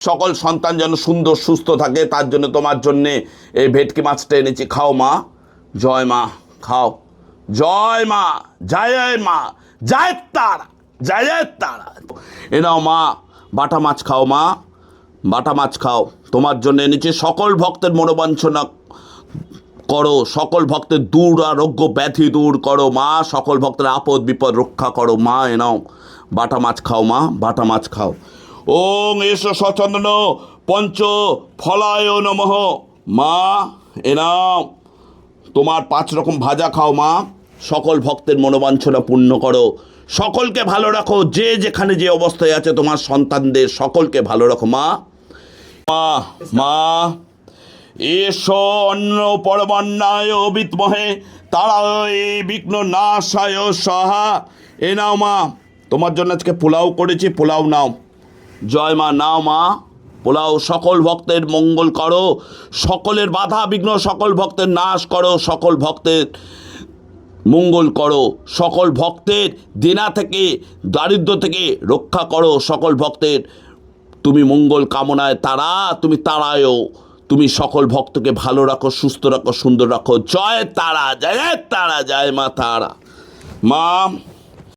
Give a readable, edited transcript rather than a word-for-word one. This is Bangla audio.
সকল সন্তান যেন সুন্দর সুস্থ থাকে, তার জন্য তোমার জন্যে এই ভেটকি মাছটা এনেছি, খাও মা। জয় মা, খাও। জয় মা, জয় মা, জয় তারা, জয় তারা। এ নাও মা, বাটা মাছ খাও মা, বাটা মাছ খাও। তোমার জন্য এনেছি, সকল ভক্তের মনোবাঞ্ছনা করো, সকল ভক্তের দুরারোগ্য ব্যাধি দূর করো মা, সকল ভক্তের আপদ বিপদ রক্ষা করো মা। এ নাও বাটা মাছ খাও মা, বাটা মাছ খাও। ওং এসো সচন্দন পঞ্চ ফলায় নমঃ মা। এ নাও তোমার 5 রকম ভাজা খাও মা, সকল ভক্তের মনোবাঞ্ছনা পূর্ণ করো, সকলকে ভালো রাখো, যে যেখানে যে অবস্থায় আছে তোমার সন্তানদের সকলকে ভালো রাখো মা। মা, মা এসো অন্ন পরমান্নায় বিদ্মহে তারায় বিঘ্ন নাশায় সাহা। এ নাও মা, তোমার জন্য আজকে পোলাও করেছি, পোলাও নাও। জয় মা, নাও মা পোলাও। সকল ভক্তের মঙ্গল করো, সকলের বাধা বিঘ্ন সকল ভক্তের নাশ করো, সকল ভক্তের মঙ্গল করো, সকল ভক্তের দেনা থেকে দারিদ্র থেকে রক্ষা করো, সকল ভক্তের তুমি মঙ্গল কামনায় তারা, তুমি তারায়ও, তুমি সকল ভক্তকে ভালো রাখো, সুস্থ রাখো, সুন্দর রাখো। জয় তারা, জয় তারা, জয় মা তারা। মা